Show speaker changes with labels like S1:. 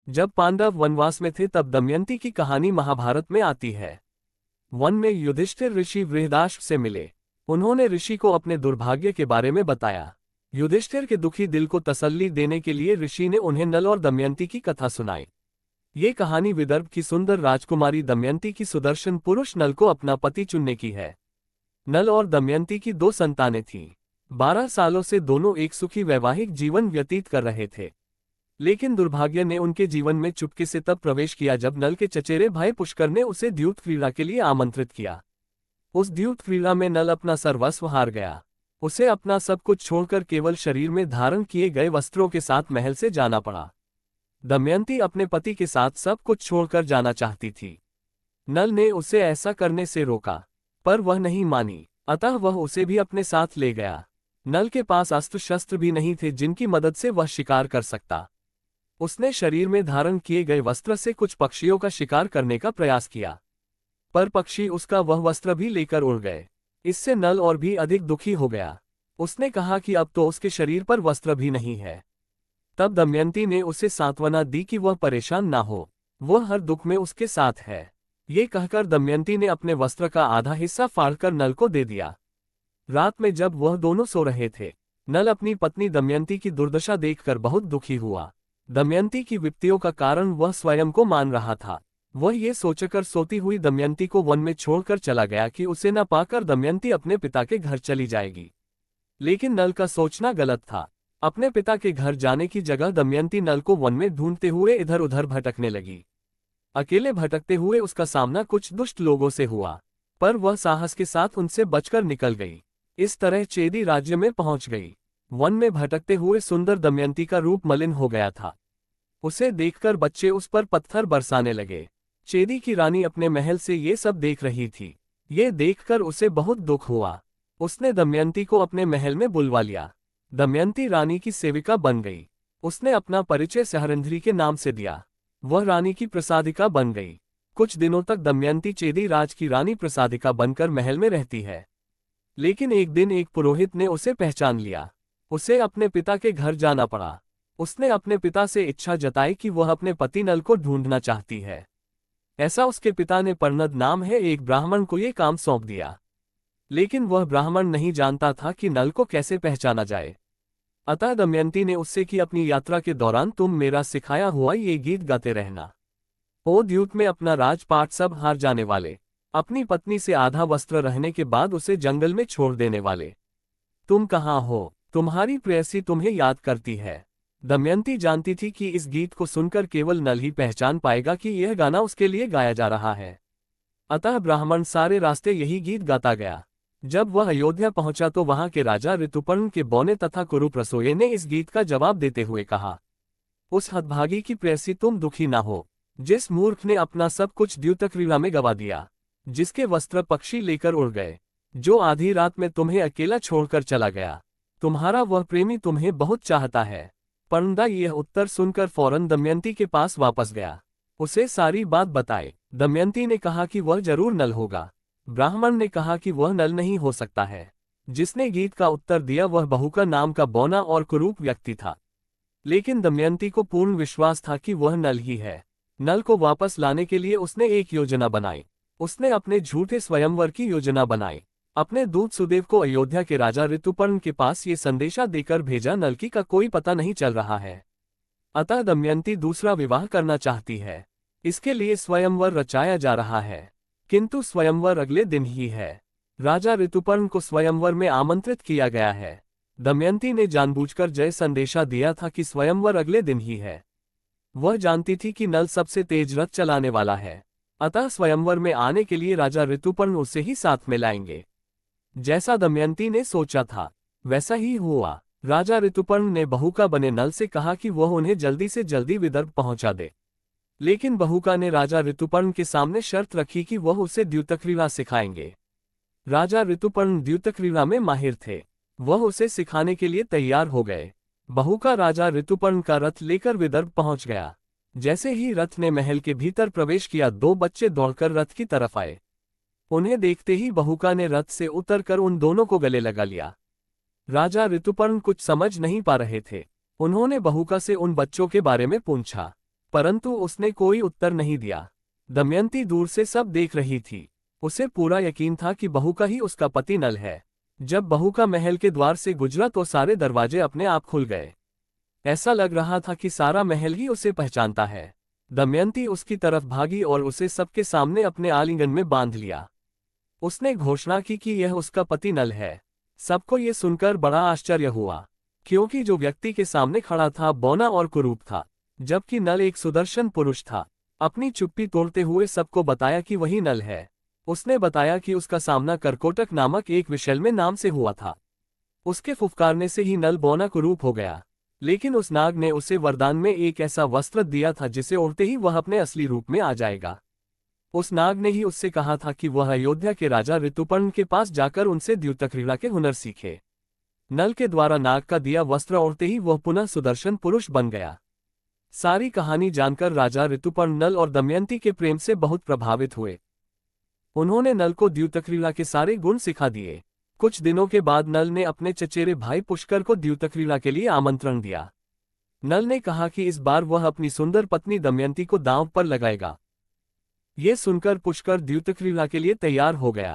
S1: जब पांडव वनवास में थे तब दमयंती की कहानी महाभारत में आती है। वन में युधिष्ठिर ऋषि बृहदाश्व से मिले। उन्होंने ऋषि को अपने दुर्भाग्य के बारे में बताया। युधिष्ठिर के दुखी दिल को तसल्ली देने के लिए ऋषि ने उन्हें नल और दमयंती की कथा सुनाई। ये कहानी विदर्भ की सुंदर राजकुमारी दमयंती की सुदर्शन पुरुष नल को अपना पति चुनने की है। नल और दमयंती की 2 संतानें थीं। 12 सालों से दोनों एक सुखी वैवाहिक जीवन व्यतीत कर रहे थे। लेकिन दुर्भाग्य ने उनके जीवन में चुपके से तब प्रवेश किया जब नल के चचेरे भाई पुष्कर ने उसे द्यूत क्रीड़ा के लिए आमंत्रित किया। उस द्यूत क्रीड़ा में नल अपना सर्वस्व हार गया। उसे अपना सब कुछ छोड़कर केवल शरीर में धारण किए गए वस्त्रों के साथ महल से जाना पड़ा। दमयंती अपने पति के साथ सब कुछ छोड़कर जाना चाहती थी। नल ने उसे ऐसा करने से रोका, पर वह नहीं मानी, अतः वह उसे भी अपने साथ ले गया। नल के पास अस्त्र शस्त्र भी नहीं थे जिनकी मदद से वह शिकार कर सकता। उसने शरीर में धारण किए गए वस्त्र से कुछ पक्षियों का शिकार करने का प्रयास किया, पर पक्षी उसका वह वस्त्र भी लेकर उड़ गए। इससे नल और भी अधिक दुखी हो गया। उसने कहा कि अब तो उसके शरीर पर वस्त्र भी नहीं है। तब दमयंती ने उसे सांत्वना दी कि वह परेशान ना हो, वह हर दुख में उसके साथ है। ये कहकर दमयंती ने अपने वस्त्र का आधा हिस्सा फाड़कर नल को दे दिया। रात में जब वह दोनों सो रहे थे, नल अपनी पत्नी दमयंती की दुर्दशा देखकर बहुत दुखी हुआ। दमयंती की विपत्तियों का कारण वह स्वयं को मान रहा था। वह ये सोचकर सोती हुई दमयंती को वन में छोड़कर चला गया कि उसे न पाकर दमयंती अपने पिता के घर चली जाएगी। लेकिन नल का सोचना गलत था। अपने पिता के घर जाने की जगह दमयंती नल को वन में ढूंढते हुए इधर उधर भटकने लगी। अकेले भटकते हुए उसका सामना कुछ दुष्ट लोगों से हुआ, पर वह साहस के साथ उनसे बचकर निकल गई। इस तरह चेदी राज्य में पहुंच गई। वन में भटकते हुए सुंदर दमयंती का रूप मलिन हो गया था। उसे देखकर बच्चे उस पर पत्थर बरसाने लगे। चेदी की रानी अपने महल से ये सब देख रही थी। ये देखकर उसे बहुत दुख हुआ। उसने दमयंती को अपने महल में बुलवा लिया। दमयंती रानी की सेविका बन गई। उसने अपना परिचय सहरंध्री के नाम से दिया। वह रानी की प्रसादिका बन गई। कुछ दिनों तक दमयंती चेदी राज की रानी प्रसादिका बनकर महल में रहती है। लेकिन एक दिन एक पुरोहित ने उसे पहचान लिया। उसे अपने पिता के घर जाना पड़ा। उसने अपने पिता से इच्छा जताई कि वह अपने पति नल को ढूंढना चाहती है। ऐसा उसके पिता ने परनद नाम है एक ब्राह्मण को ये काम सौंप दिया। लेकिन वह ब्राह्मण नहीं जानता था कि नल को कैसे पहचाना जाए। अतः दमयंती ने उससे कि अपनी यात्रा के दौरान तुम मेरा सिखाया हुआ ये गीत गाते रहना। ओ द्यूत में अपना राजपाट सब हार जाने वाले, अपनी पत्नी से आधा वस्त्र रहने के बाद उसे जंगल में छोड़ देने वाले, तुम कहाँ हो? तुम्हारी प्रेयसी तुम्हें याद करती है। दमयंती जानती थी कि इस गीत को सुनकर केवल नल ही पहचान पाएगा कि यह गाना उसके लिए गाया जा रहा है। अतः ब्राह्मण सारे रास्ते यही गीत गाता गया। जब वह अयोध्या पहुंचा तो वहां के राजा ऋतुपर्ण के बौने तथा कुरूप रसोइये ने इस गीत का जवाब देते हुए कहा, उस हतभागी की प्रेयसी तुम दुखी ना हो, जिस मूर्ख ने अपना सब कुछ द्यूतक्रीड़ा में गवा दिया, जिसके वस्त्र पक्षी लेकर उड़ गए, जो आधी रात में तुम्हें अकेला छोड़कर चला गया। तुम्हारा वह प्रेमी तुम्हें बहुत चाहता है। पर्णदा यह उत्तर सुनकर फौरन दमयंती के पास वापस गया। उसे सारी बात बताई। दमयंती ने कहा कि वह जरूर नल होगा। ब्राह्मण ने कहा कि वह नल नहीं हो सकता है। जिसने गीत का उत्तर दिया वह बहुका नाम का बौना और कुरूप व्यक्ति था। लेकिन दमयंती को पूर्ण विश्वास था कि वह नल ही है। नल को वापस लाने के लिए उसने एक योजना बनाई। उसने अपने झूठे स्वयंवर की योजना बनाई। अपने दूत सुदेव को अयोध्या के राजा ऋतुपर्ण के पास ये संदेशा देकर भेजा, नलकी का कोई पता नहीं चल रहा है, अतः दमयंती दूसरा विवाह करना चाहती है। इसके लिए स्वयंवर रचाया जा रहा है, किंतु स्वयंवर अगले दिन ही है। राजा ऋतुपर्ण को स्वयंवर में आमंत्रित किया गया है। दमयंती ने जानबूझकर जय संदेशा दिया था कि स्वयंवर अगले दिन ही है। वह जानती थी कि नल सबसे तेज रथ चलाने वाला है, अतः स्वयंवर में आने के लिए राजा ऋतुपर्ण उसे ही साथ में लाएंगे। जैसा दमयंती ने सोचा था वैसा ही हुआ। राजा ऋतुपर्ण ने बहुका बने नल से कहा कि वह उन्हें जल्दी से जल्दी विदर्भ पहुंचा दे। लेकिन बहुका ने राजा ऋतुपर्ण के सामने शर्त रखी कि वह उसे द्यूतक्रीड़ा सिखाएंगे। राजा ऋतुपर्ण द्यूतक्रीड़ा में माहिर थे। वह उसे सिखाने के लिए तैयार हो गए। बहुका राजा ऋतुपर्ण का रथ लेकर विदर्भ पहुंच गया। जैसे ही रथ ने महल के भीतर प्रवेश किया, 2 बच्चे दौड़कर रथ की तरफ आए। उन्हें देखते ही बहुका ने रथ से उतरकर उन दोनों को गले लगा लिया। राजा ऋतुपर्ण कुछ समझ नहीं पा रहे थे। उन्होंने बहुका से उन बच्चों के बारे में पूछा। परंतु उसने कोई उत्तर नहीं दिया। दमयंती दूर से सब देख रही थी। उसे पूरा यकीन था कि बहू का ही उसका पति नल है। जब बहू का महल के द्वार से गुजरा तो सारे दरवाजे अपने आप खुल गए। ऐसा लग रहा था कि सारा महल ही उसे पहचानता है। दमयंती उसकी तरफ भागी और उसे सबके सामने अपने आलिंगन में बांध लिया। उसने घोषणा की कि यह उसका पति नल है। सबको ये सुनकर बड़ा आश्चर्य हुआ, क्योंकि जो व्यक्ति के सामने खड़ा था बौना और कुरूप था, जबकि नल एक सुदर्शन पुरुष था। अपनी चुप्पी तोड़ते हुए सबको बताया कि वही नल है। उसने बताया कि उसका सामना करकोटक नामक एक विषैल में नाम से हुआ था। उसके फुफकारने से ही नल बौना कुरूप हो गया, लेकिन उस नाग ने उसे वरदान में एक ऐसा वस्त्र दिया था जिसे ओढ़ते ही वह अपने असली रूप में आ जाएगा। उस नाग ने ही उससे कहा था कि वह अयोध्या के राजा ऋतुपर्ण के पास जाकर उनसे द्युतक्रीड़ा के हुनर सीखे। नल के द्वारा नाग का दिया वस्त्र ओढ़ते ही वह पुनः सुदर्शन पुरुष बन गया। सारी कहानी जानकर राजा ऋतुपर्ण नल और दमयंती के प्रेम से बहुत प्रभावित हुए। उन्होंने नल को द्युतक्रीड़ा के सारे गुण सिखा दिए। कुछ दिनों के बाद नल ने अपने चचेरे भाई पुष्कर को द्युतक्रीड़ा के लिए आमंत्रण दिया। नल ने कहा कि इस बार वह अपनी सुंदर पत्नी दमयंती को दांव पर लगाएगा। ये सुनकर पुष्कर द्युतक्रीड़ा के लिए तैयार हो गया।